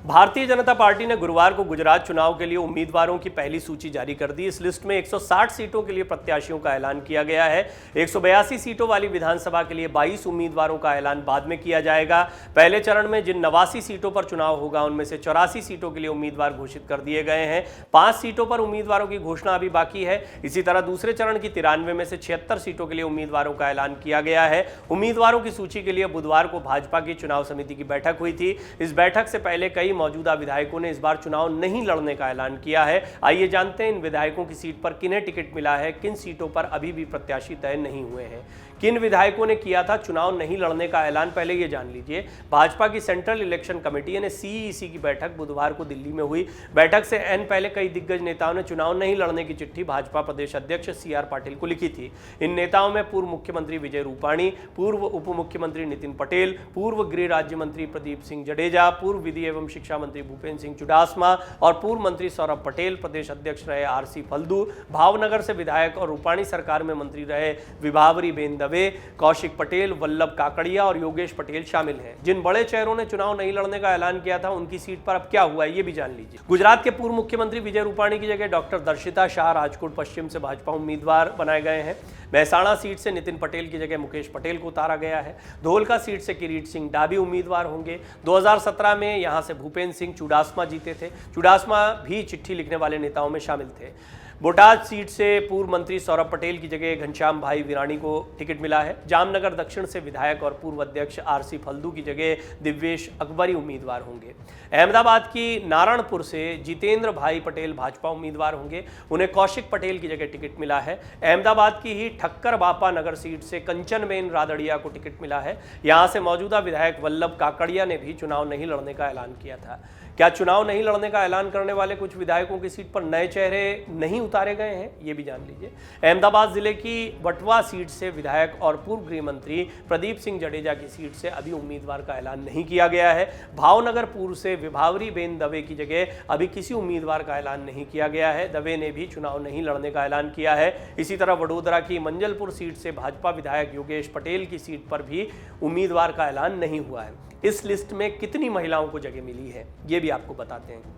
Bharatiya Janata party ने गुरुवार को गुजरात चुनाव के लिए उम्मीदवारों की पहली सूची जारी कर दी। इस लिस्ट में 160 सीटों के लिए प्रत्याशियों का ऐलान किया गया है। 182 सीटों वाली विधानसभा के लिए 22 उम्मीदवारों का ऐलान बाद में किया जाएगा। पहले चरण में जिन 89 सीटों पर चुनाव होगा उनमें से 84 सीटों के लिए उम्मीदवार घोषित कर दिए गए हैं। 5 सीटों पर उम्मीदवारों की घोषणा अभी बाकी है। इसी तरह दूसरे चरण की 93 में से 76 सीटों के लिए उम्मीदवारों का ऐलान किया गया है। उम्मीदवारों की सूची के लिए बुधवार को भाजपा की चुनाव समिति की बैठक हुई थी। इस बैठक से पहले कई मौजूदा विधायकों ने इस बार चुनाव नहीं लड़ने का ऐलान किया है। आइए जानते हैं इन विधायकों की सीट पर किन्हें टिकट मिला है, किन सीटों पर अभी भी प्रत्याशी तय नहीं हुए हैं। किन विधायकों ने किया था चुनाव नहीं लड़ने का ऐलान, पहले ये जान लीजिए। भाजपा की सेंट्रल इलेक्शन कमेटी यानी सीईसी की बैठक बुधवार को दिल्ली में हुई। बैठक से पहले कई दिग्गज नेताओं ने चुनाव नहीं लड़ने की चिट्ठी भाजपा प्रदेश अध्यक्ष सीआर पाटिल को लिखी थी। इन नेताओं में पूर्व मुख्यमंत्री विजय रूपाणी, पूर्व उप मुख्यमंत्री नितिन पटेल, पूर्व गृह राज्य मंत्री प्रदीप सिंह जडेजा, पूर्व विधि एवं शिक्षा मंत्री भूपेन्द्र सिंह चुडासमा और पूर्व मंत्री सौरभ पटेल, प्रदेश अध्यक्ष रहे आरसी फल्दू, भावनगर से विधायक और रूपाणी सरकार में मंत्री रहे विभावरी बेन दवे, कौशिक पटेल, वल्लभ काकड़िया और योगेश पटेल शामिल हैं। जिन बड़े चेहरों ने चुनाव नहीं लड़ने का ऐलान किया था उनकी सीट पर अब क्या हुआ है ये भी जान लीजिए। गुजरात के पूर्व मुख्यमंत्री विजय रूपाणी की जगह डॉक्टर दर्शिता शाह राजकोट पश्चिम से भाजपा उम्मीदवार बनाए गए हैं। महसाणा सीट से नितिन पटेल की जगह मुकेश पटेल को उतारा गया है। धोलका सीट से किरीट सिंह डाबी उम्मीदवार होंगे। 2017 में यहां से भूपेन्द्र सिंह चुडासमा जीते थे। चुडासमा भी चिट्ठी लिखने वाले नेताओं में शामिल थे। बोटाद सीट से पूर्व मंत्री सौरभ पटेल की जगह घनश्याम भाई विराणी को टिकट मिला है। जामनगर दक्षिण से विधायक और पूर्व अध्यक्ष आरसी फल्दू की जगह दिव्येश अकबरी उम्मीदवार होंगे। अहमदाबाद की नारायणपुर से जितेंद्र भाई पटेल भाजपा उम्मीदवार होंगे। उन्हें कौशिक पटेल की जगह टिकट मिला है। अहमदाबाद की ही ठक्कर बापा नगर सीट से कंचनबेन रादड़िया को टिकट मिला है। यहां से मौजूदा विधायक वल्लभ काकड़िया ने भी चुनाव नहीं लड़ने का ऐलान किया था। क्या चुनाव नहीं लड़ने का ऐलान करने वाले कुछ विधायकों की सीट पर नए चेहरे नहीं उतारे गए हैं, ये भी जान लीजिए। अहमदाबाद जिले की वटवा सीट से विधायक और पूर्व गृह मंत्री प्रदीप सिंह जडेजा की सीट से अभी उम्मीदवार का ऐलान नहीं किया गया है। भावनगर पूर्व से विभावरी बेन दवे की जगह अभी किसी उम्मीदवार का ऐलान नहीं किया गया है। दवे ने भी चुनाव नहीं लड़ने का ऐलान किया है। इसी तरह वडोदरा की मंजलपुर सीट से भाजपा विधायक योगेश पटेल की सीट पर भी उम्मीदवार का ऐलान नहीं हुआ है। इस लिस्ट में कितनी महिलाओं को जगह मिली है ये भी आपको बताते हैं।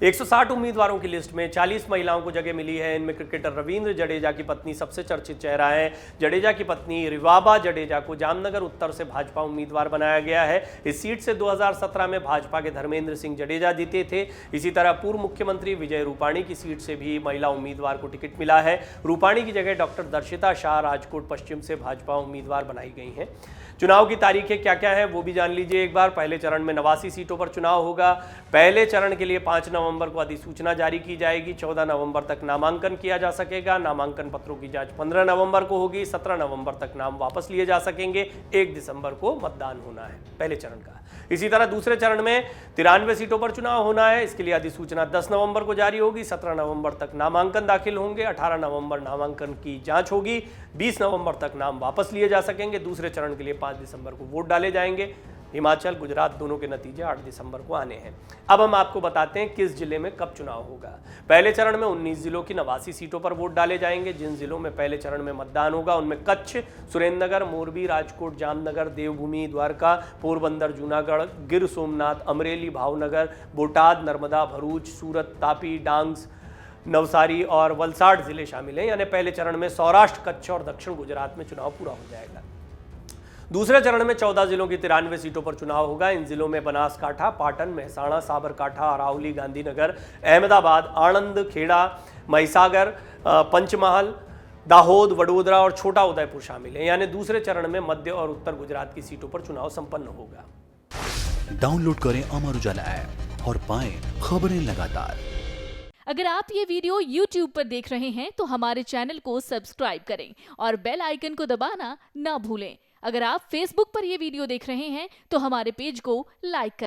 160 उम्मीदवारों की लिस्ट में 40 महिलाओं को जगह मिली है। इनमें क्रिकेटर रविंद्र जडेजा की पत्नी सबसे चर्चित चेहरा है। जडेजा की पत्नी रिवाबा जडेजा को जामनगर उत्तर से भाजपा उम्मीदवार बनाया गया है। इस सीट से 2017 में भाजपा के धर्मेंद्र सिंह जडेजा जीते थे। इसी तरह पूर्व मुख्यमंत्री विजय रूपाणी की सीट से भी महिला उम्मीदवार को टिकट मिला है। रूपाणी की जगह डॉक्टर दर्शिता शाह राजकोट पश्चिम से भाजपा उम्मीदवार बनाई गई हैं। चुनाव की तारीखें क्या क्या है वो भी जान लीजिए एक बार। पहले चरण में 89 सीटों पर चुनाव होगा। पहले चरण के लिए 5 नवंबर को अधिसूचना जारी की जाएगी। 14 नवंबर तक नामांकन किया जा सकेगा। नामांकन पत्रों की जांच 15 नवंबर को होगी। 17 नवंबर तक नाम वापस लिए जा सकेंगे। 1 दिसंबर को मतदान होना है पहले चरण का। इसी तरह दूसरे चरण में 93 सीटों पर चुनाव होना है। इसके लिए अधिसूचना 10 नवंबर को जारी होगी। 17 नवंबर तक नामांकन दाखिल होंगे। 18 नवंबर नामांकन की जांच होगी। 20 नवंबर तक नाम वापस लिए जा सकेंगे। दूसरे चरण के लिए 5 दिसंबर को वोट डाले जाएंगे। हिमाचल गुजरात दोनों के नतीजे 8 दिसंबर को आने हैं। अब हम आपको बताते हैं किस जिले में कब चुनाव होगा। पहले चरण में 19 जिलों की 89 सीटों पर वोट डाले जाएंगे। जिन जिलों में पहले चरण में मतदान होगा उनमें कच्छ, सुरेंद्रनगर, मोरबी, राजकोट, जामनगर, देवभूमि, द्वारका, पोरबंदर, जूनागढ़, गिर सोमनाथ, अमरेली, भावनगर, बोटाद, नर्मदा, भरूच, सूरत, तापी, डांग, नवसारी और वलसाड जिले शामिल हैं। यानी पहले चरण में सौराष्ट्र, कच्छ और दक्षिण गुजरात में चुनाव पूरा हो जाएगा। दूसरे चरण में 14 जिलों की 93 सीटों पर चुनाव होगा। इन जिलों में बनासकाठा, पाटन, महसाणा, साबरकाठा, अरावली, गांधीनगर, अहमदाबाद, आणंद, खेड़ा, महिसागर, पंचमहाल, दाहोद, वडोदरा और छोटा उदयपुर शामिल हैं। यानी दूसरे चरण में मध्य और उत्तर गुजरात की सीटों पर चुनाव संपन्न होगा। डाउनलोड करें अमर उजाला ऐप और पाएं खबरें लगातार। अगर आप ये वीडियो YouTube पर देख रहे हैं तो हमारे चैनल को सब्सक्राइब करें और बेल आइकन को दबाना ना भूलें। अगर आप Facebook पर ये वीडियो देख रहे हैं तो हमारे पेज को लाइक करें।